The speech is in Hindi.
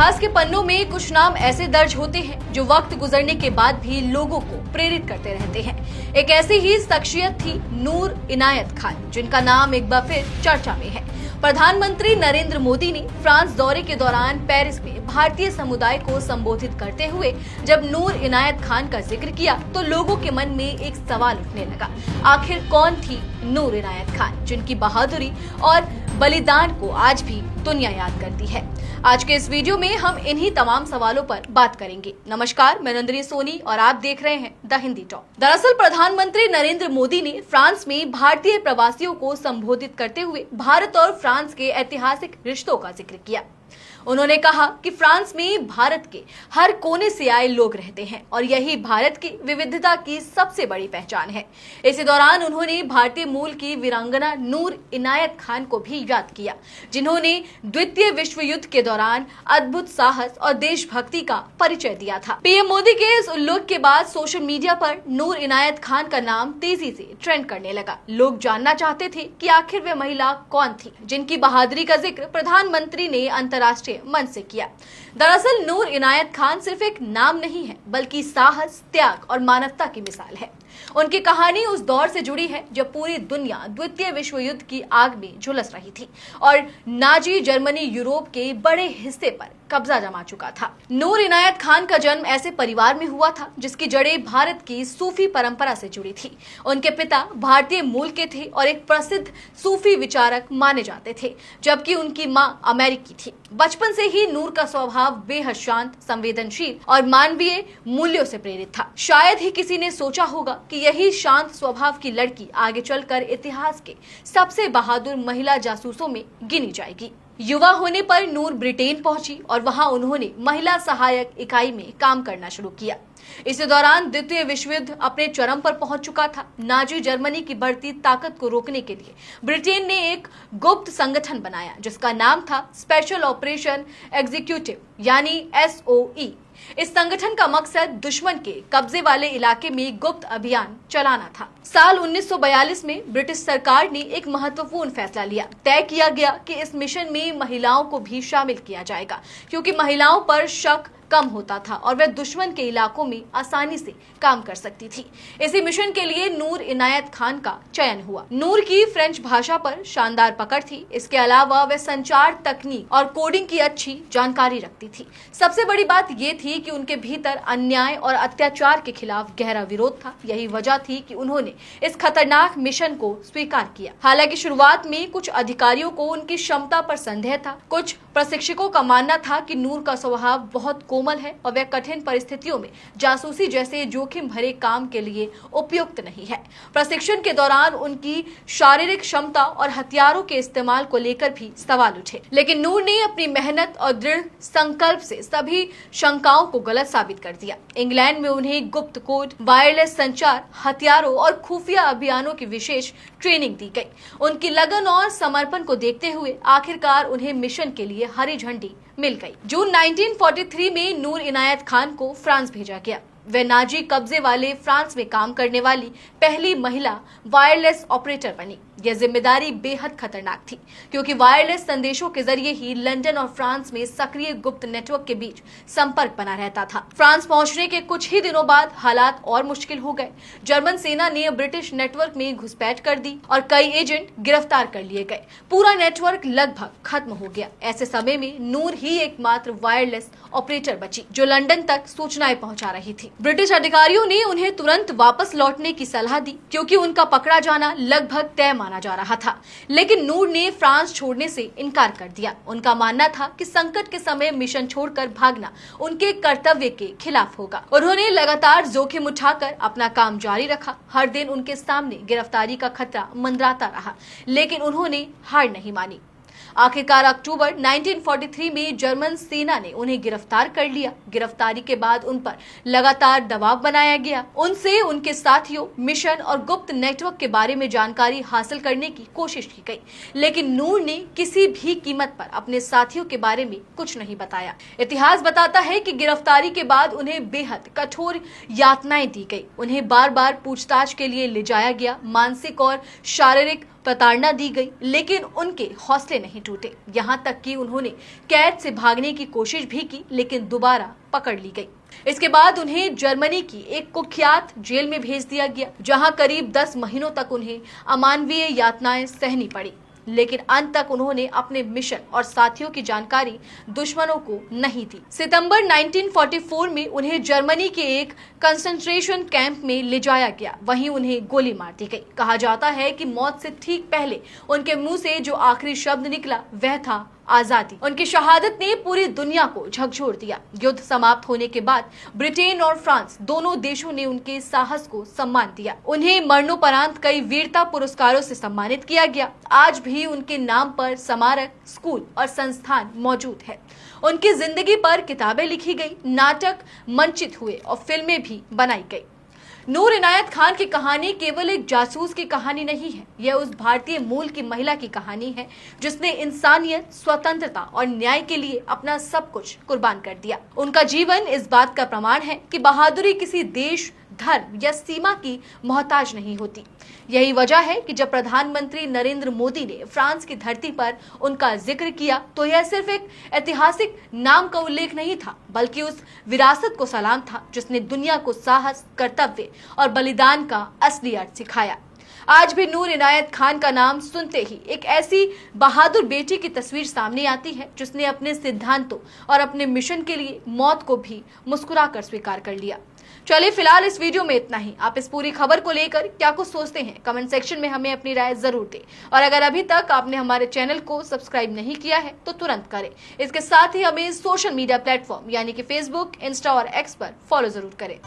इतिहास के पन्नों में कुछ नाम ऐसे दर्ज होते हैं जो वक्त गुजरने के बाद भी लोगों को प्रेरित करते रहते हैं। एक ऐसी ही शख्सियत थी नूर इनायत खान, जिनका नाम एक बार फिर चर्चा में है। प्रधानमंत्री नरेंद्र मोदी ने फ्रांस दौरे के दौरान पेरिस में भारतीय समुदाय को संबोधित करते हुए जब नूर इनायत खान का जिक्र किया तो लोगों के मन में एक सवाल उठने लगा, आखिर कौन थी नूर इनायत खान, जिनकी बहादुरी और बलिदान को आज भी दुनिया याद करती है। आज के इस वीडियो में हम इन्हीं तमाम सवालों पर बात करेंगे। नमस्कार, मैं नंदिनी सोनी और आप देख रहे हैं द हिंदी टॉक। दरअसल प्रधानमंत्री नरेंद्र मोदी ने फ्रांस में भारतीय प्रवासियों को संबोधित करते हुए भारत और फ्रांस के ऐतिहासिक रिश्तों का जिक्र किया। उन्होंने कहा कि फ्रांस में भारत के हर कोने से आए लोग रहते हैं और यही भारत की विविधता की सबसे बड़ी पहचान है। इसी दौरान उन्होंने भारतीय मूल की वीरांगना नूर इनायत खान को भी याद किया, जिन्होंने द्वितीय विश्व युद्ध के दौरान अद्भुत साहस और देशभक्ति का परिचय दिया था। पीएम मोदी के इस उल्लेख के बाद सोशल मीडिया पर नूर इनायत खान का नाम तेजी से ट्रेंड करने लगा। लोग जानना चाहते थे कि आखिर वे महिला कौन थी जिनकी बहादुरी का जिक्र प्रधानमंत्री ने अंतर्राष्ट्रीय मन से किया। दरअसल नूर इनायत खान सिर्फ एक नाम नहीं है, बल्कि साहस, त्याग और मानवता की मिसाल है। उनकी कहानी उस दौर से जुड़ी है जब पूरी दुनिया द्वितीय विश्व युद्ध की आग में झुलस रही थी और नाजी जर्मनी यूरोप के बड़े हिस्से पर कब्जा जमा चुका था। नूर इनायत खान का जन्म ऐसे परिवार में हुआ था जिसकी जड़ें भारत की सूफी परंपरा से जुड़ी थी। उनके पिता भारतीय मूल के थे और एक प्रसिद्ध सूफी विचारक माने जाते थे, जबकि उनकी मां अमेरिकी थी। बचपन से ही नूर का स्वभाव बेहद शांत, संवेदनशील और मानवीय मूल्यों से प्रेरित था। शायद ही किसी ने सोचा होगा कि यही शांत स्वभाव की लड़की आगे चलकर इतिहास के सबसे बहादुर महिला जासूसों में गिनी जाएगी। युवा होने पर नूर ब्रिटेन पहुंची और वहां उन्होंने महिला सहायक इकाई में काम करना शुरू किया। इसी दौरान द्वितीय विश्व युद्ध अपने चरम पर पहुंच चुका था। नाजी जर्मनी की बढ़ती ताकत को रोकने के लिए ब्रिटेन ने एक गुप्त संगठन बनाया जिसका नाम था स्पेशल ऑपरेशन एग्जीक्यूटिव यानी SOE। इस संगठन का मकसद दुश्मन के कब्जे वाले इलाके में गुप्त अभियान चलाना था। साल 1942 में ब्रिटिश सरकार ने एक महत्वपूर्ण फैसला लिया। तय किया गया कि इस मिशन में महिलाओं को भी शामिल किया जाएगा, क्योंकि महिलाओं पर शक कम होता था और वह दुश्मन के इलाकों में आसानी से काम कर सकती थी। इसी मिशन के लिए नूर इनायत खान का चयन हुआ। नूर की फ्रेंच भाषा पर शानदार पकड़ थी। इसके अलावा वह संचार तकनीक और कोडिंग की अच्छी जानकारी रखती थी। सबसे बड़ी बात यह थी कि उनके भीतर अन्याय और अत्याचार के खिलाफ गहरा विरोध था। यही वजह थी कि उन्होंने इस खतरनाक मिशन को स्वीकार किया। हालांकि शुरुआत में कुछ अधिकारियों को उनकी क्षमता पर संदेह था। कुछ प्रशिक्षकों का मानना था कि नूर का स्वभाव बहुत कोमल है और वह कठिन परिस्थितियों में जासूसी जैसे जोखिम भरे काम के लिए उपयुक्त नहीं है। प्रशिक्षण के दौरान उनकी शारीरिक क्षमता और हथियारों के इस्तेमाल को लेकर भी सवाल उठे, लेकिन नूर ने अपनी मेहनत और दृढ़ संकल्प से सभी शंकाओं को गलत साबित कर दिया। इंग्लैंड में उन्हें गुप्त कोड, वायरलेस संचार, हथियारों और खुफिया अभियानों की विशेष ट्रेनिंग दी गई। उनकी लगन और समर्पण को देखते हुए आखिरकार उन्हें मिशन के लिए हरी झंडी मिल गई। जून 1943 में नूर इनायत खान को फ्रांस भेजा गया। वे नाजी कब्जे वाले फ्रांस में काम करने वाली पहली महिला वायरलेस ऑपरेटर बनी। यह जिम्मेदारी बेहद खतरनाक थी, क्योंकि वायरलेस संदेशों के जरिए ही लंदन और फ्रांस में सक्रिय गुप्त नेटवर्क के बीच संपर्क बना रहता था। फ्रांस पहुंचने के कुछ ही दिनों बाद हालात और मुश्किल हो गए। जर्मन सेना ने ब्रिटिश नेटवर्क में घुसपैठ कर दी और कई एजेंट गिरफ्तार कर लिए गए। पूरा नेटवर्क लगभग खत्म हो गया। ऐसे समय में नूर ही एकमात्र वायरलेस ऑपरेटर बची जो लंदन तक सूचनाएं पहुंचा रही थी। ब्रिटिश अधिकारियों ने उन्हें तुरंत वापस लौटने की सलाह दी, क्योंकि उनका पकड़ा जाना लगभग तय माना जा रहा था। लेकिन नूर ने फ्रांस छोड़ने से इनकार कर दिया। उनका मानना था कि संकट के समय मिशन छोड़कर भागना उनके कर्तव्य के खिलाफ होगा। उन्होंने लगातार जोखिम उठाकर अपना काम जारी रखा। हर दिन उनके सामने गिरफ्तारी का खतरा मंडराता रहा, लेकिन उन्होंने हार नहीं मानी। आखिरकार अक्टूबर 1943 में जर्मन सेना ने उन्हें गिरफ्तार कर लिया। गिरफ्तारी के बाद उन पर लगातार दबाव बनाया गया। उनसे उनके साथियों, मिशन और गुप्त नेटवर्क के बारे में जानकारी हासिल करने की कोशिश की गई, लेकिन नूर ने किसी भी कीमत पर अपने साथियों के बारे में कुछ नहीं बताया। इतिहास बताता है कि गिरफ्तारी के बाद उन्हें बेहद कठोर यातनाएं दी गई। उन्हें बार बार पूछताछ के लिए ले जाया गया, मानसिक और शारीरिक प्रताड़ना दी गई, लेकिन उनके हौसले नहीं टूटे। यहाँ तक कि उन्होंने कैद से भागने की कोशिश भी की, लेकिन दोबारा पकड़ ली गई। इसके बाद उन्हें जर्मनी की एक कुख्यात जेल में भेज दिया गया, जहां करीब 10 महीनों तक उन्हें अमानवीय यातनाएं सहनी पड़ी। लेकिन अंत तक उन्होंने अपने मिशन और साथियों की जानकारी दुश्मनों को नहीं दी। सितंबर 1944 में उन्हें जर्मनी के एक कंसंट्रेशन कैंप में ले जाया गया। वहीं उन्हें गोली मार दी गई। कहा जाता है कि मौत से ठीक पहले उनके मुंह से जो आखिरी शब्द निकला वह था आजादी। उनकी शहादत ने पूरी दुनिया को झकझोर दिया। युद्ध समाप्त होने के बाद ब्रिटेन और फ्रांस दोनों देशों ने उनके साहस को सम्मान दिया। उन्हें मरणोपरांत कई वीरता पुरस्कारों से सम्मानित किया गया। आज भी उनके नाम पर स्मारक, स्कूल और संस्थान मौजूद है। उनकी जिंदगी पर किताबें लिखी गई, नाटक मंचित हुए और फिल्में भी बनाई गई। नूर इनायत खान की कहानी केवल एक जासूस की कहानी नहीं है, यह उस भारतीय मूल की महिला की कहानी है जिसने इंसानियत, स्वतंत्रता और न्याय के लिए अपना सब कुछ कुर्बान कर दिया। उनका जीवन इस बात का प्रमाण है कि बहादुरी किसी देश, धर्म या सीमा की मोहताज नहीं होती। यही वजह है कि जब प्रधानमंत्री नरेंद्र मोदी ने फ्रांस की धरती पर उनका जिक्र किया तो यह सिर्फ एक ऐतिहासिक नाम का उल्लेख नहीं था, बल्कि उस विरासत को सलाम था जिसने दुनिया को साहस, कर्तव्य और बलिदान का असली अर्थ सिखाया। आज भी नूर इनायत खान का नाम सुनते ही एक ऐसी बहादुर बेटी की तस्वीर सामने आती है जिसने अपने सिद्धांतों और अपने मिशन के लिए मौत को भी मुस्कुराकर स्वीकार कर लिया। चलिए फिलहाल इस वीडियो में इतना ही। आप इस पूरी खबर को लेकर क्या कुछ सोचते हैं, कमेंट सेक्शन में हमें अपनी राय जरूर दें। और अगर अभी तक आपने हमारे चैनल को सब्सक्राइब नहीं किया है तो तुरंत करें। इसके साथ ही हमें सोशल मीडिया प्लेटफॉर्म यानी कि फेसबुक, इंस्टा और एक्स पर फॉलो जरूर करें।